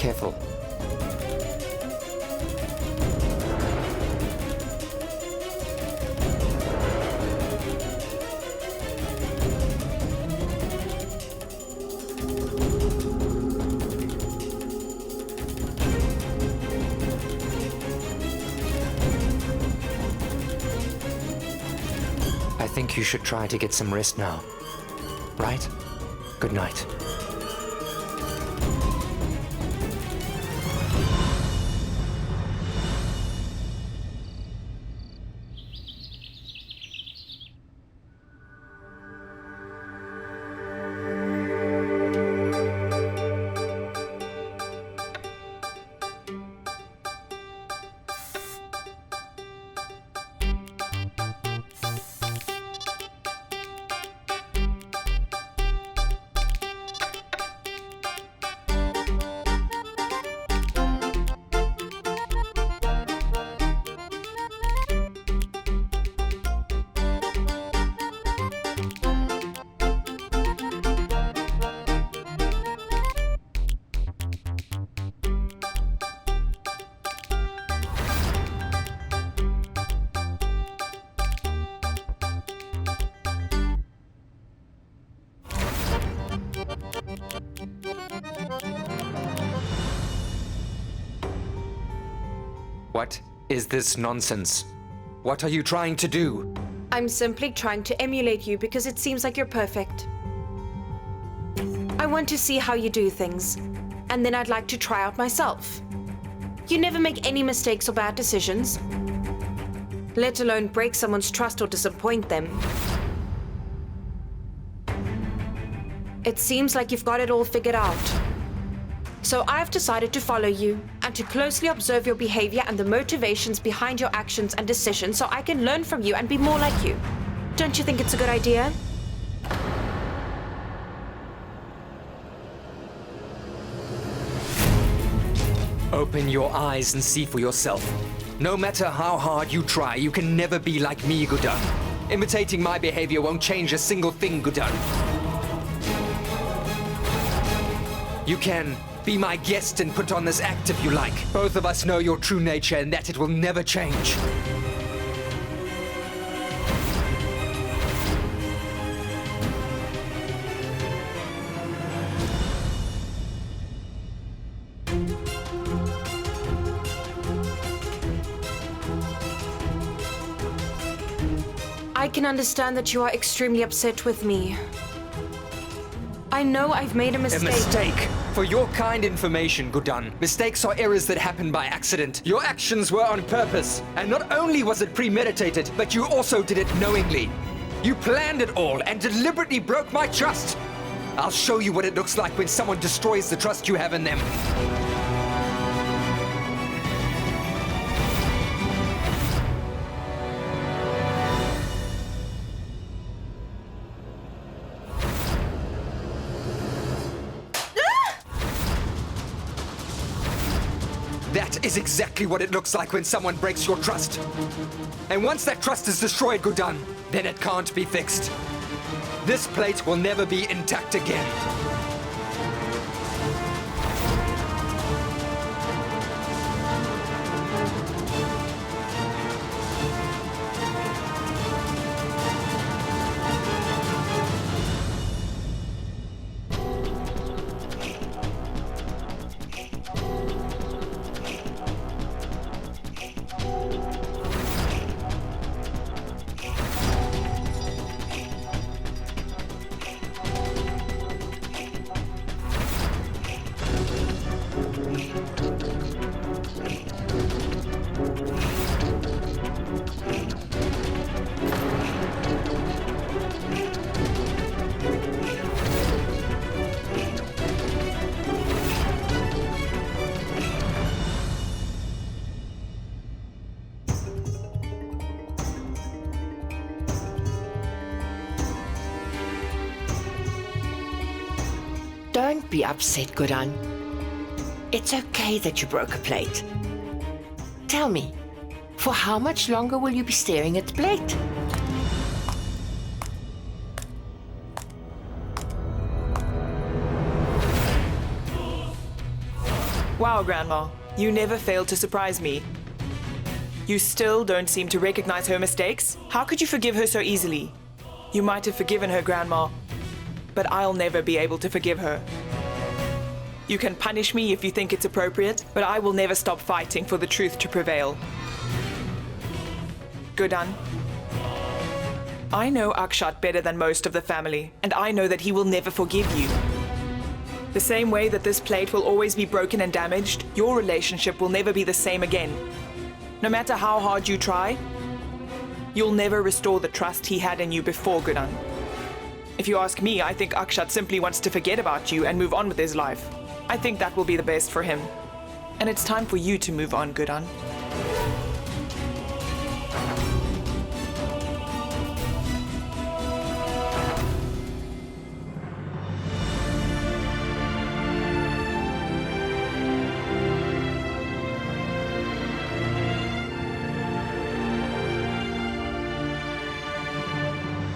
careful. I think you should try to get some rest now. Right? Good night. What is this nonsense? What are you trying to do? I'm simply trying to emulate you because it seems like you're perfect. I want to see how you do things, and then I'd like to try out myself. You never make any mistakes or bad decisions, let alone break someone's trust or disappoint them. It seems like you've got it all figured out. So I've decided to follow you and to closely observe your behavior and the motivations behind your actions and decisions so I can learn from you and be more like you. Don't you think it's a good idea? Open your eyes and see for yourself. No matter how hard you try, you can never be like me, Guddan. Imitating my behavior won't change a single thing, Guddan. You can be my guest and put on this act if you like. Both of us know your true nature and that it will never change. I can understand that you are extremely upset with me. I know I've made a mistake. A mistake? For your kind information, Guddan, mistakes are errors that happen by accident. Your actions were on purpose. And not only was it premeditated, but you also did it knowingly. You planned it all and deliberately broke my trust. I'll show you what it looks like when someone destroys the trust you have in them. That is exactly what it looks like when someone breaks your trust. And once that trust is destroyed, Guddan, then it can't be fixed. This plate will never be intact again. Don't be upset, Guddan. It's okay that you broke a plate. Tell me, for how much longer will you be staring at the plate? Wow, Grandma. You never fail to surprise me. You still don't seem to recognize her mistakes? How could you forgive her so easily? You might have forgiven her, Grandma, but I'll never be able to forgive her. You can punish me if you think it's appropriate, but I will never stop fighting for the truth to prevail. Guddan. I know Akshat better than most of the family, and I know that he will never forgive you. The same way that this plate will always be broken and damaged, your relationship will never be the same again. No matter how hard you try, you'll never restore the trust he had in you before, Guddan. If you ask me, I think Akshat simply wants to forget about you and move on with his life. I think that will be the best for him. And it's time for you to move on, Guddan.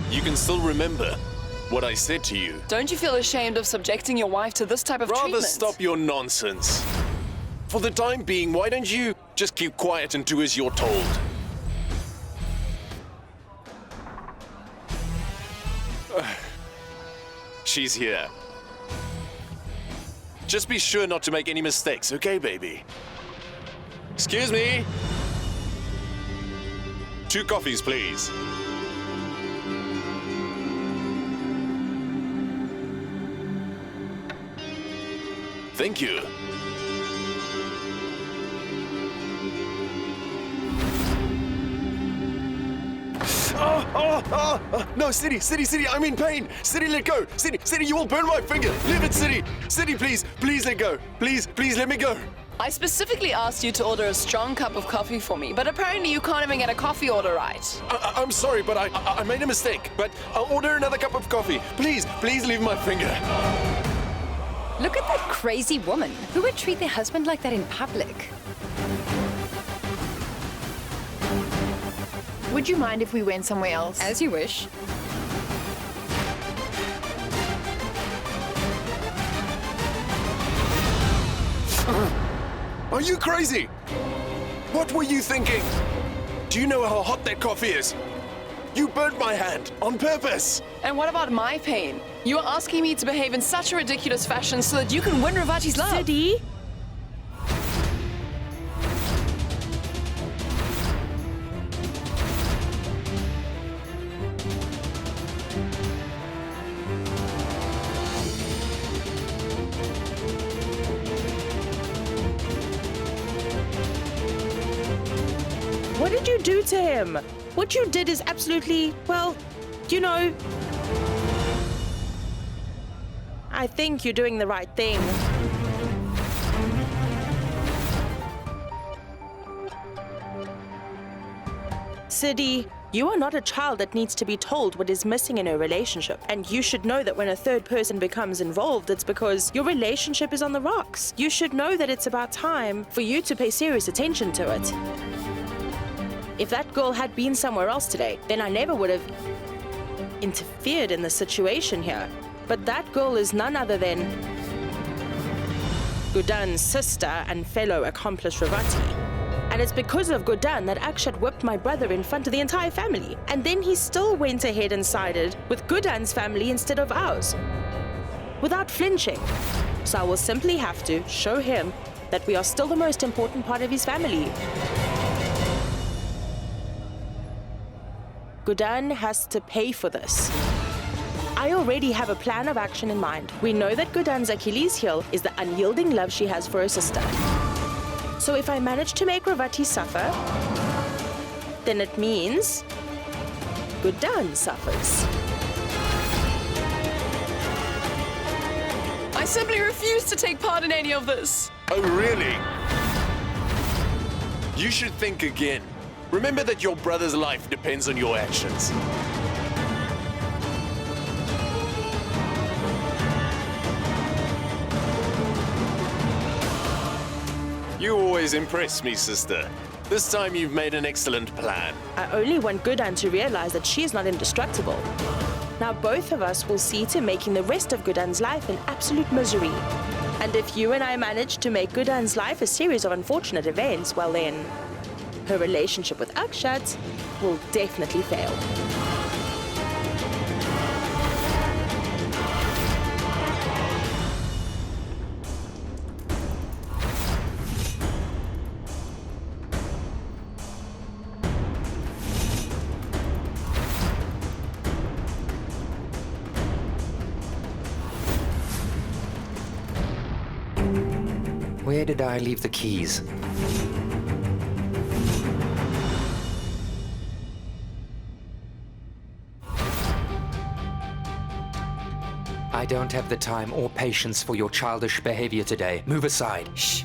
You can still remember what I said to you. Don't you feel ashamed of subjecting your wife to this type of treatment? Rather stop your nonsense. For the time being, why don't you just keep quiet and do as you're told? She's here. Just be sure not to make any mistakes, okay, baby? Excuse me? 2 coffees, please. Thank you. No, City, I'm in pain. City, let go. City, you will burn my finger. Leave it, City. City, please let go. Please, let me go. I specifically asked you to order a strong cup of coffee for me, but apparently you can't even get a coffee order right. I'm sorry, but I made a mistake. But I'll order another cup of coffee. Please leave my finger. Look at that crazy woman. Who would treat their husband like that in public? Would you mind if we went somewhere else? As you wish. Are you crazy? What were you thinking? Do you know how hot that coffee is? You burnt my hand on purpose. And what about my pain? You are asking me to behave in such a ridiculous fashion so that you can win Ravati's love. City? What did you do to him? What you did is absolutely, well, you know, I think you're doing the right thing. City, you are not a child that needs to be told what is missing in a relationship. And you should know that when a third person becomes involved, it's because your relationship is on the rocks. You should know that it's about time for you to pay serious attention to it. If that girl had been somewhere else today, then I never would have interfered in the situation here. But that girl is none other than Guddan's sister and fellow accomplice Ravati. And it's because of Guddan that Akshat whipped my brother in front of the entire family. And then he still went ahead and sided with Guddan's family instead of ours, without flinching. So I will simply have to show him that we are still the most important part of his family. Guddan has to pay for this. I already have a plan of action in mind. We know that Guddan's Achilles heel is the unyielding love she has for her sister. So if I manage to make Ravati suffer, then it means Guddan suffers. I simply refuse to take part in any of this. Oh, really? You should think again. Remember that your brother's life depends on your actions. You always impress me, sister. This time you've made an excellent plan. I only want Guddan to realize that she is not indestructible. Now both of us will see to making the rest of Guddan's life an absolute misery. And if you and I manage to make Guddan's life a series of unfortunate events, well then, her relationship with Akshat will definitely fail. Where did I leave the keys? I don't have the time or patience for your childish behavior today. Move aside. Shh.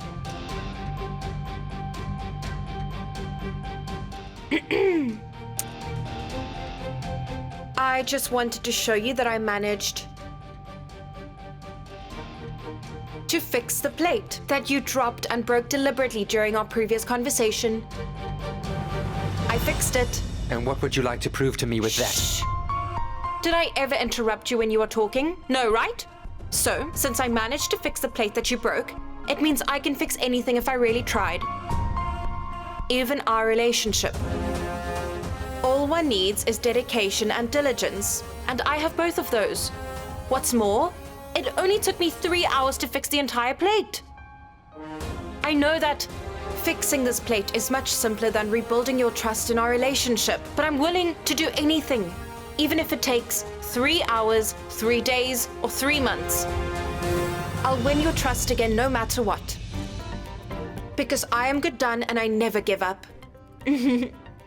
I just wanted to show you that I managed to fix the plate that you dropped and broke deliberately during our previous conversation. I fixed it. And what would you like to prove to me with that? Shh. Did I ever interrupt you when you were talking? No, right? So, since I managed to fix the plate that you broke, it means I can fix anything if I really tried. Even our relationship. All one needs is dedication and diligence, and I have both of those. What's more, it only took me 3 hours to fix the entire plate. I know that fixing this plate is much simpler than rebuilding your trust in our relationship, but I'm willing to do anything, even if it takes 3 hours, 3 days, or 3 months. I'll win your trust again no matter what. Because I am Guddan and I never give up.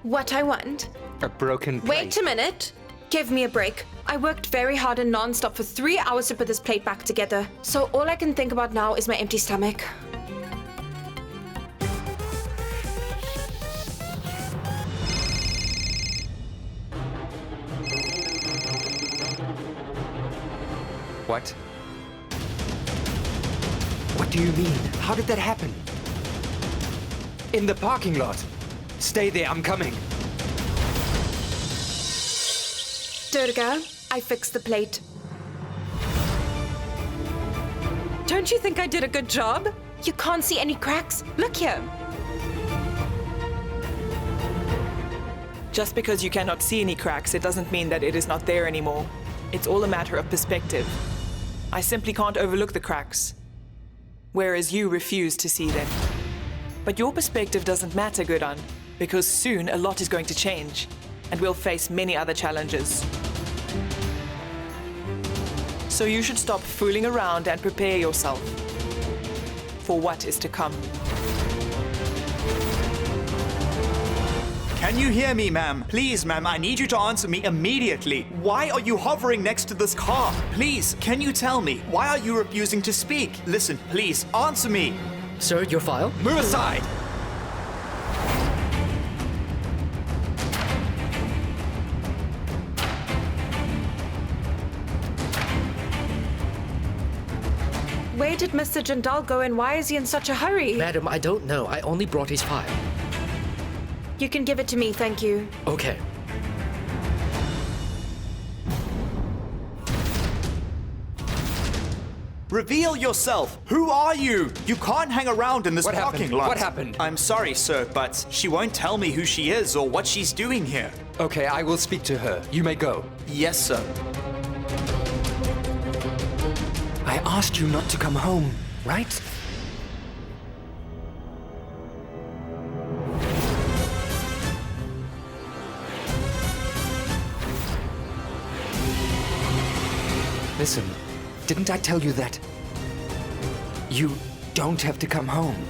What I want. A broken plate. Wait a minute. Give me a break. I worked very hard and non-stop for 3 hours to put this plate back together. So all I can think about now is my empty stomach. What? What do you mean? How did that happen? In the parking lot. Stay there, I'm coming. Durga, I fixed the plate. Don't you think I did a good job? You can't see any cracks? Look here. Just because you cannot see any cracks, it doesn't mean that it is not there anymore. It's all a matter of perspective. I simply can't overlook the cracks, whereas you refuse to see them. But your perspective doesn't matter, Guddan, because soon a lot is going to change, and we'll face many other challenges. So you should stop fooling around and prepare yourself for what is to come. Can you hear me, ma'am? Please, ma'am, I need you to answer me immediately. Why are you hovering next to this car? Please, can you tell me? Why are you refusing to speak? Listen, please, answer me. Sir, your file? Move aside! Where did Mr. Jindal go and why is he in such a hurry? Madam, I don't know. I only brought his file. You can give it to me, thank you. Okay. Reveal yourself. Who are you? You can't hang around in this parking lot. What happened? I'm sorry, sir, but she won't tell me who she is or what she's doing here. Okay, I will speak to her. You may go. Yes, sir. I asked you not to come home, right? Listen, didn't I tell you that? You don't have to come home.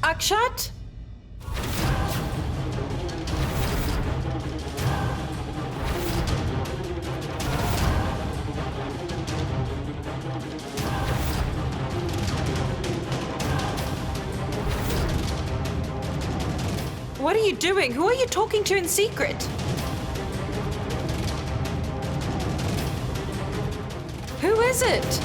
Akshat? What are you doing? Who are you talking to in secret? Who is it?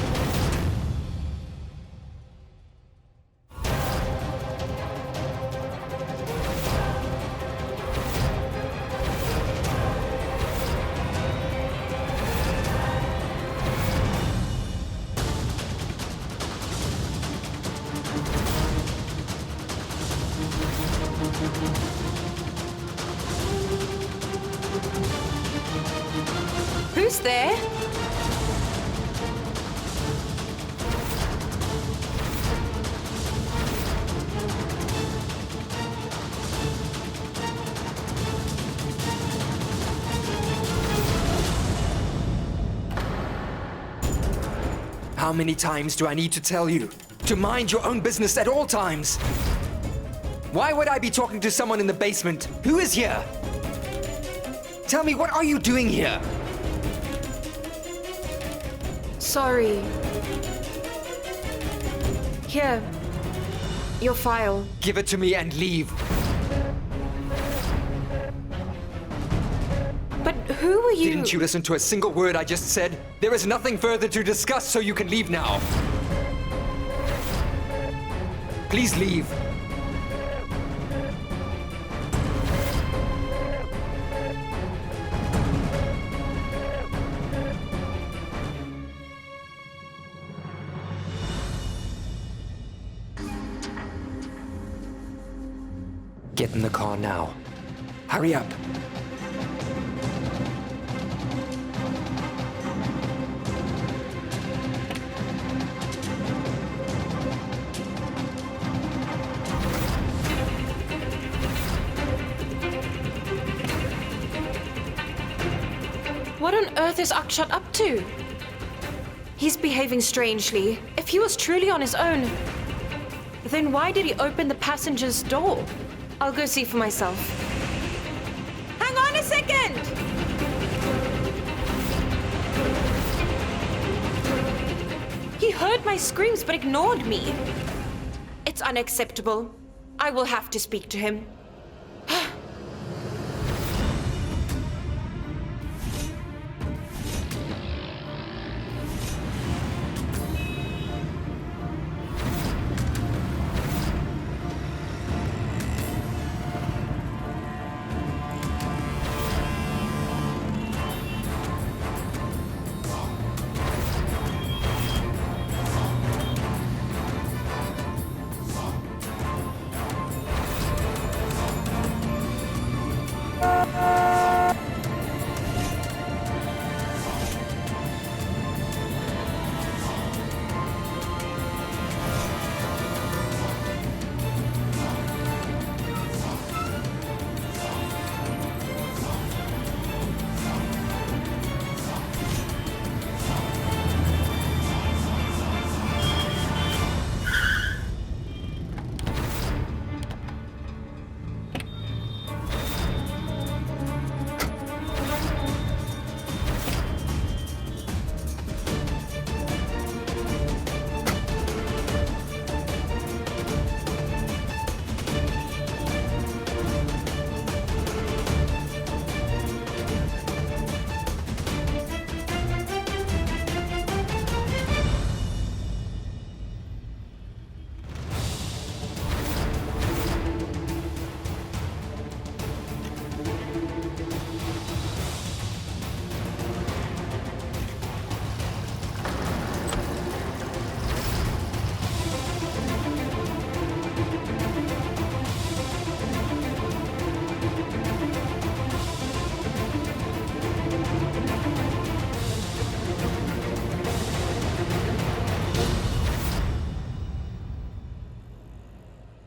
Who's there? How many times do I need to tell you to mind your own business at all times? Why would I be talking to someone in the basement? Who is here? Tell me, what are you doing here? Sorry. Here. Your file. Give it to me and leave. But who are you? Didn't you listen to a single word I just said? There is nothing further to discuss, so you can leave now. Please leave. Get in the car now. Hurry up. What on earth is Akshat up to? He's behaving strangely. If he was truly on his own, then why did he open the passenger's door? I'll go see for myself. Hang on a second! He heard my screams but ignored me. It's unacceptable. I will have to speak to him.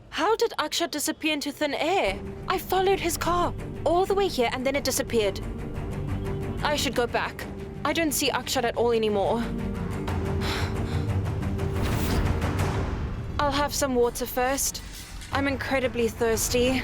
How did Akshat disappear into thin air? I followed his car all the way here and then it disappeared. I should go back. I don't see Akshat at all anymore. I'll have some water first. I'm incredibly thirsty.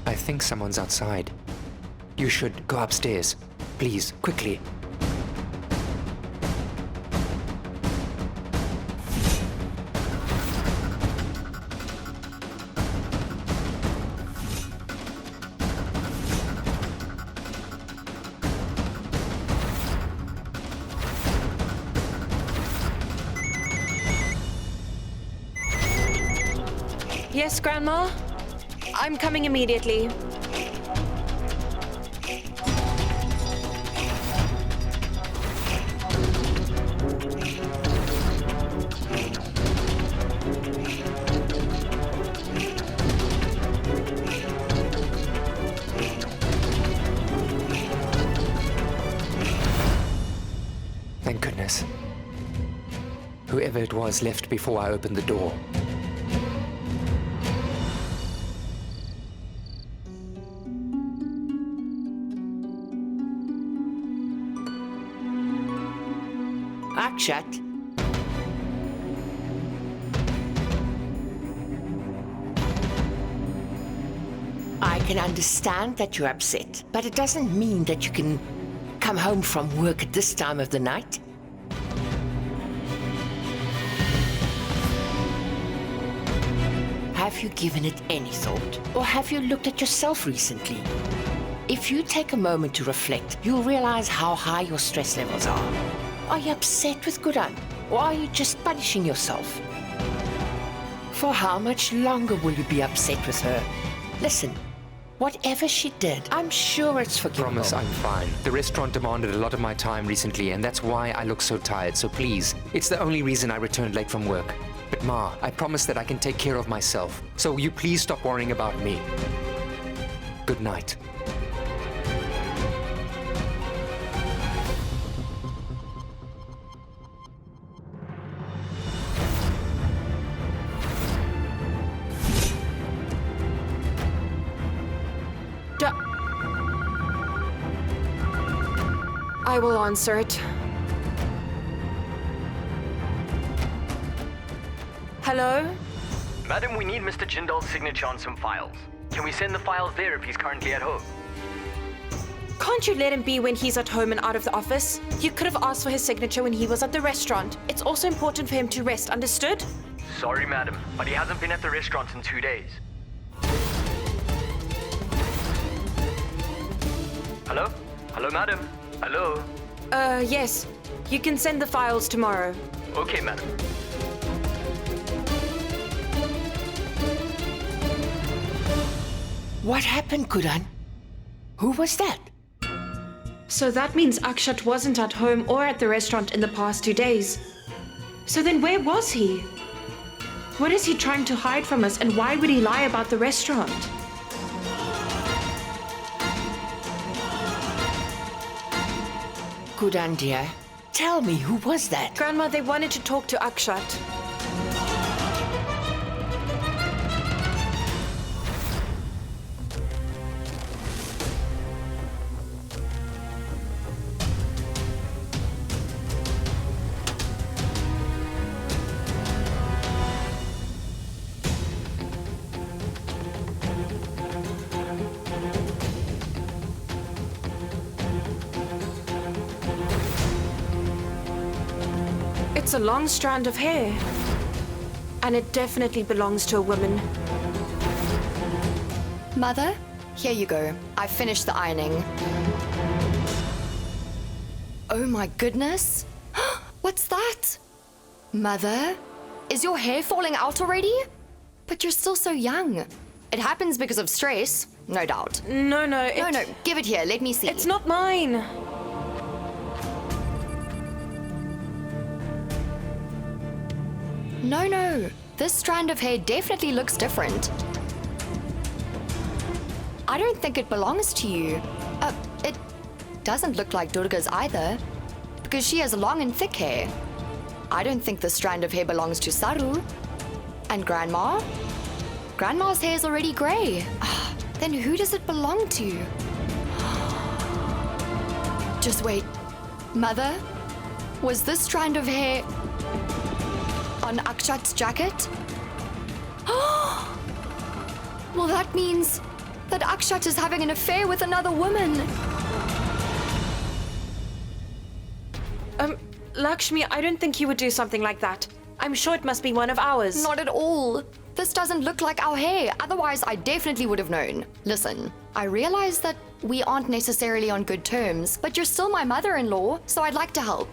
I think someone's outside. You should go upstairs. Please, quickly. Yes, Grandma? I'm coming immediately. Thank goodness. Whoever it was left before I opened the door. Akshat. I can understand that you're upset, but it doesn't mean that you can come home from work at this time of the night. Have you given it any thought? Or have you looked at yourself recently? If you take a moment to reflect, you'll realize how high your stress levels are. Are you upset with Guddan? Or are you just punishing yourself? For how much longer will you be upset with her? Listen, whatever she did, I'm sure it's forgivable. Promise I'm fine. The restaurant demanded a lot of my time recently, and that's why I look so tired, so please. It's the only reason I returned late from work. But Ma, I promise that I can take care of myself. So will you please stop worrying about me? Good night. I will answer it. Hello? Madam, we need Mr. Jindal's signature on some files. Can we send the files there if he's currently at home? Can't you let him be when he's at home and out of the office? You could have asked for his signature when he was at the restaurant. It's also important for him to rest, understood? Sorry, madam, but he hasn't been at the restaurant in 2 days. Hello? Hello, madam? Hello? Yes. You can send the files tomorrow. Okay, madam. What happened, Guddan? Who was that? So that means Akshat wasn't at home or at the restaurant in the past 2 days. So then where was he? What is he trying to hide from us, and why would he lie about the restaurant? Guddan, dear, tell me, who was that? Grandma, they wanted to talk to Akshat. It's a long strand of hair. And it definitely belongs to a woman. Mother, here you go. I've finished the ironing. Oh my goodness. What's that? Mother, is your hair falling out already? But you're still so young. It happens because of stress, no doubt. No, No, give it here. Let me see. It's not mine. No. This strand of hair definitely looks different. I don't think it belongs to you. It doesn't look like Durga's either, because she has long and thick hair. I don't think the strand of hair belongs to Saru. And Grandma? Grandma's hair is already grey. Then who does it belong to? Just wait. Mother? Was this strand of hair on Akshat's jacket? Well, that means that Akshat is having an affair with another woman. Lakshmi, I don't think he would do something like that. I'm sure it must be one of ours. Not at all. This doesn't look like our hair. Otherwise, I definitely would have known. Listen, I realize that we aren't necessarily on good terms, but you're still my mother-in-law, so I'd like to help.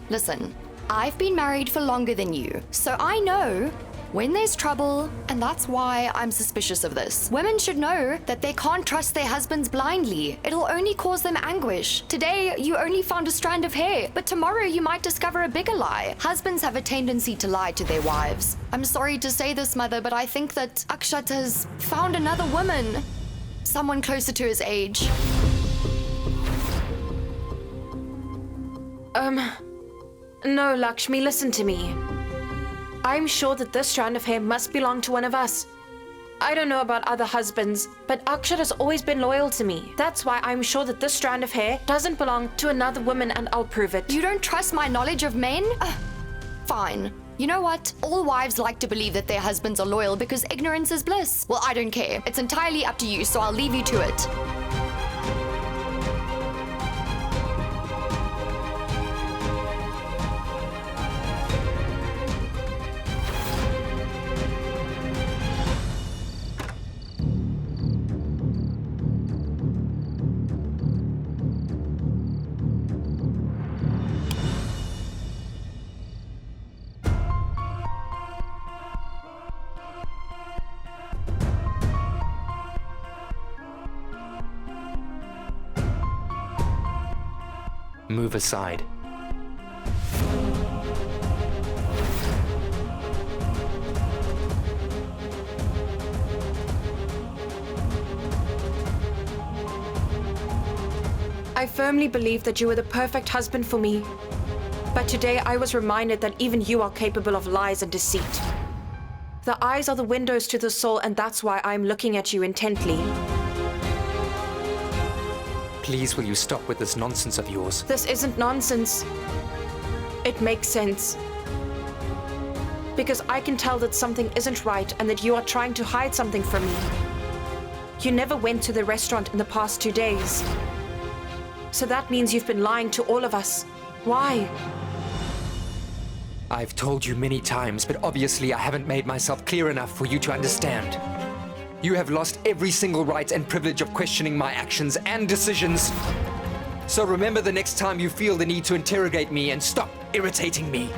Listen, I've been married for longer than you, so I know when there's trouble, and that's why I'm suspicious of this. Women should know that they can't trust their husbands blindly. It'll only cause them anguish. Today, you only found a strand of hair, but tomorrow you might discover a bigger lie. Husbands have a tendency to lie to their wives. I'm sorry to say this, Mother, but I think that Akshat has found another woman. Someone closer to his age. No, Lakshmi, listen to me. I'm sure that this strand of hair must belong to one of us. I don't know about other husbands, but Akshat has always been loyal to me. That's why I'm sure that this strand of hair doesn't belong to another woman, and I'll prove it. You don't trust my knowledge of men? Fine. You know what? All wives like to believe that their husbands are loyal because ignorance is bliss. Well, I don't care. It's entirely up to you, so I'll leave you to it. Move aside. I firmly believed that you were the perfect husband for me. But today I was reminded that even you are capable of lies and deceit. The eyes are the windows to the soul, and that's why I'm looking at you intently. Please, will you stop with this nonsense of yours? This isn't nonsense. It makes sense. Because I can tell that something isn't right and that you are trying to hide something from me. You never went to the restaurant in the past 2 days. So that means you've been lying to all of us. Why? I've told you many times, but obviously I haven't made myself clear enough for you to understand. You have lost every single right and privilege of questioning my actions and decisions. So remember the next time you feel the need to interrogate me and stop irritating me.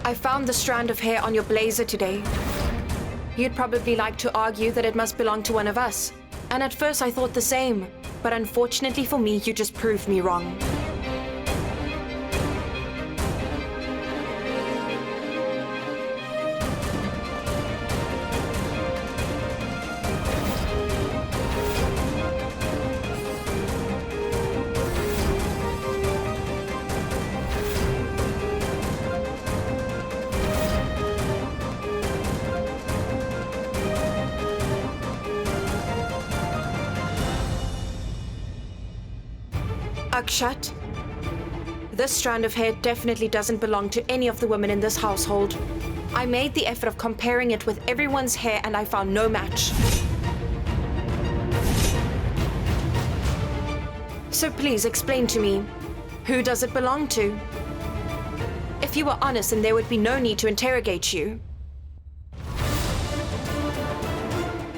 I found the strand of hair on your blazer today. You'd probably like to argue that it must belong to one of us. And at first I thought the same. But unfortunately for me, you just proved me wrong. Akshat, this strand of hair definitely doesn't belong to any of the women in this household. I made the effort of comparing it with everyone's hair and I found no match. So please explain to me, who does it belong to? If you were honest, then there would be no need to interrogate you.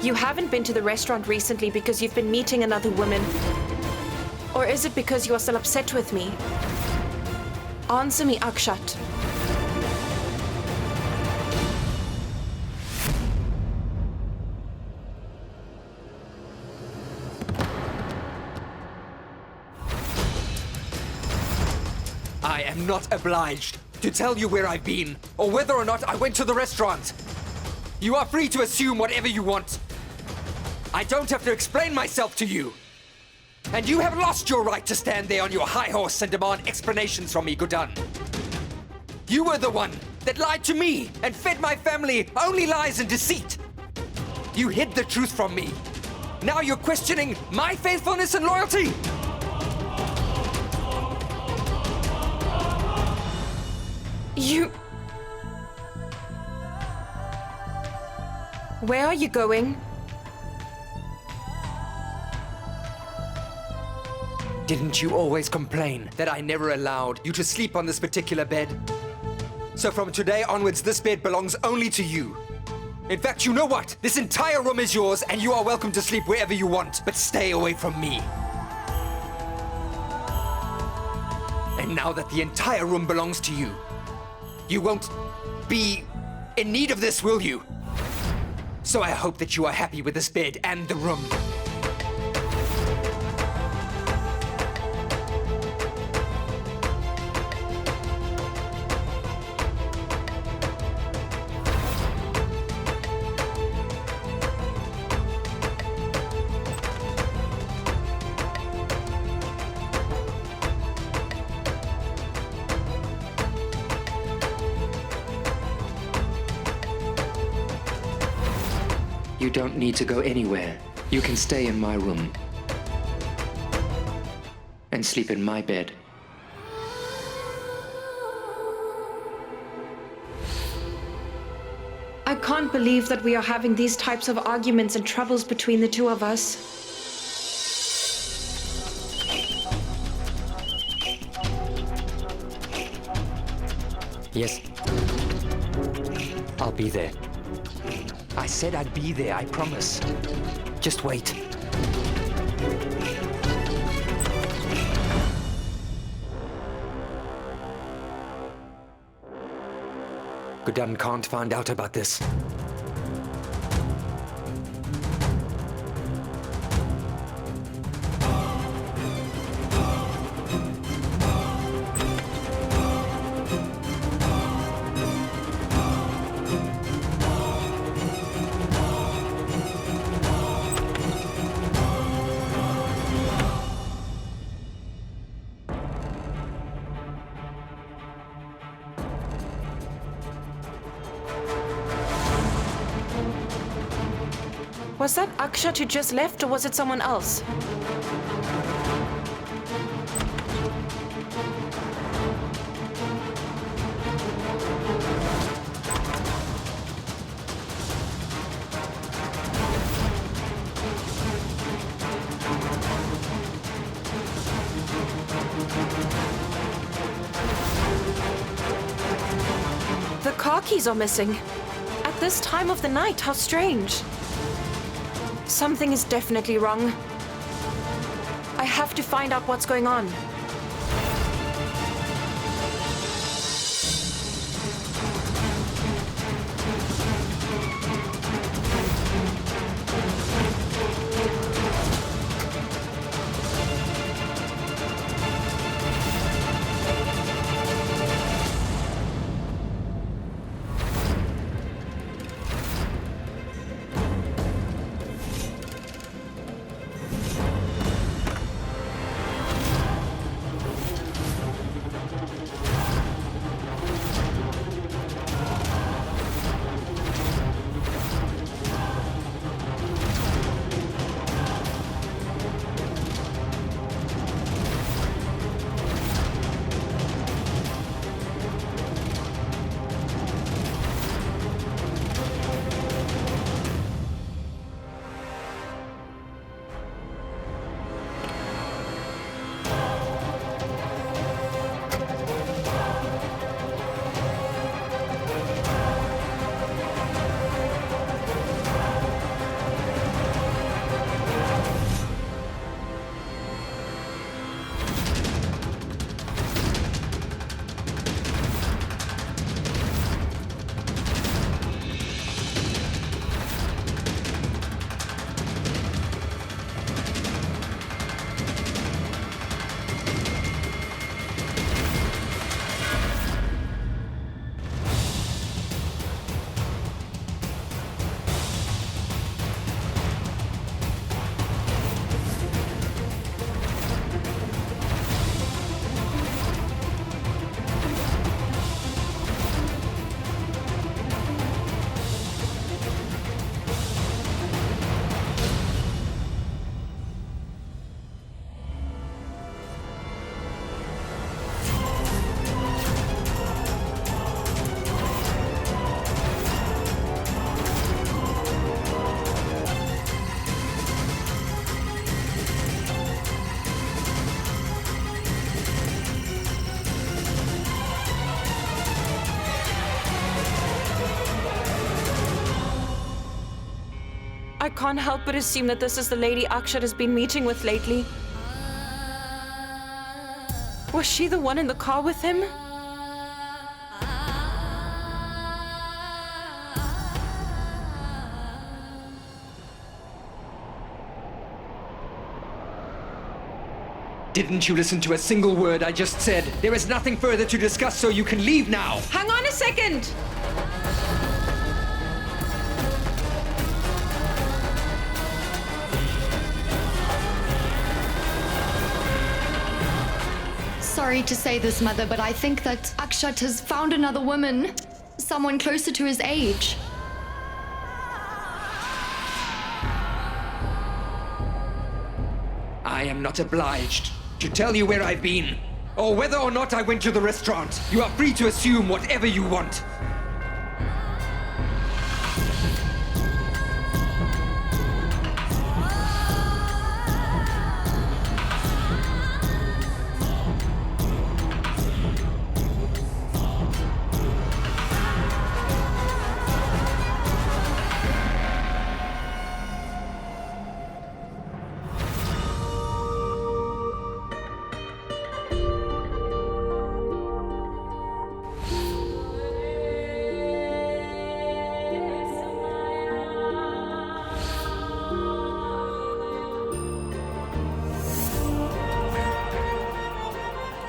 You haven't been to the restaurant recently because you've been meeting another woman. Or is it because you are still upset with me? Answer me, Akshat. I am not obliged to tell you where I've been, or whether or not I went to the restaurant. You are free to assume whatever you want. I don't have to explain myself to you. And you have lost your right to stand there on your high horse and demand explanations from me, Guddan. You were the one that lied to me and fed my family only lies and deceit. You hid the truth from me. Now you're questioning my faithfulness and loyalty. Where are you going? Didn't you always complain that I never allowed you to sleep on this particular bed? So from today onwards, this bed belongs only to you. In fact, you know what? This entire room is yours, and you are welcome to sleep wherever you want, but stay away from me. And now that the entire room belongs to you, you won't be in need of this, will you? So I hope that you are happy with this bed and the room. You don't need to go anywhere. You can stay in my room and sleep in my bed. I can't believe that we are having these types of arguments and troubles between the two of us. Yes. I'll be there. I said I'd be there, I promise. Just wait. Guddan can't find out about this. Was that Akshat who just left, or was it someone else? The car keys are missing. At this time of the night, how strange. Something is definitely wrong. I have to find out what's going on. can't help but assume that this is the lady Akshat has been meeting with lately. Was she the one in the car with him? Didn't you listen to a single word I just said? There is nothing further to discuss, so you can leave now. Hang on a second! Sorry to say this, Mother, but I think that Akshat has found another woman. Someone closer to his age. I am not obliged to tell you where I've been, or whether or not I went to the restaurant. You are free to assume whatever you want.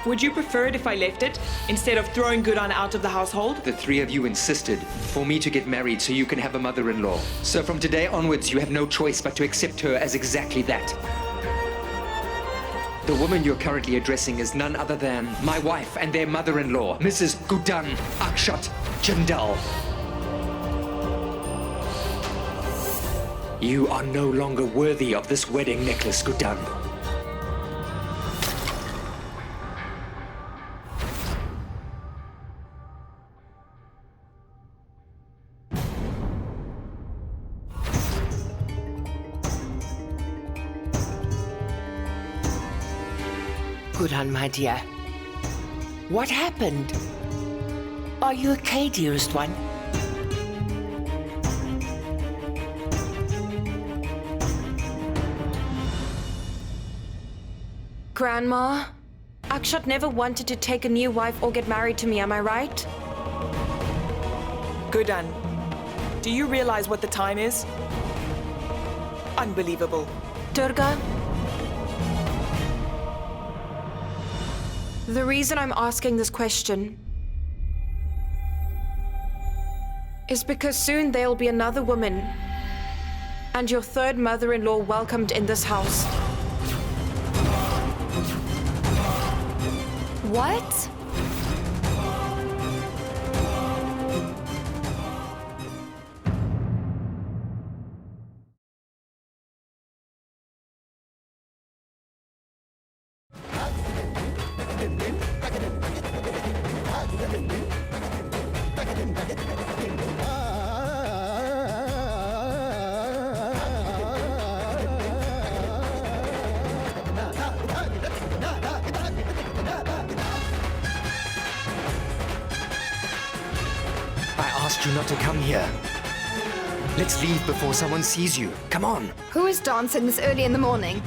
Would you prefer it if I left it, instead of throwing Guddan out of the household? The three of you insisted for me to get married so you can have a mother-in-law. So from today onwards, you have no choice but to accept her as exactly that. The woman you're currently addressing is none other than my wife and their mother-in-law, Mrs. Guddan Akshat Jindal. You are no longer worthy of this wedding necklace, Guddan. Guddan, my dear. What happened? Are you okay, dearest one? Grandma, Akshat never wanted to take a new wife or get married to me, am I right? Guddan, do you realize what the time is? Unbelievable. Durga? The reason I'm asking this question is because soon there'll be another woman and your third mother-in-law welcomed in this house. What? You not to come here. Let's leave before someone sees you. Come on. Who is dancing this early in the morning?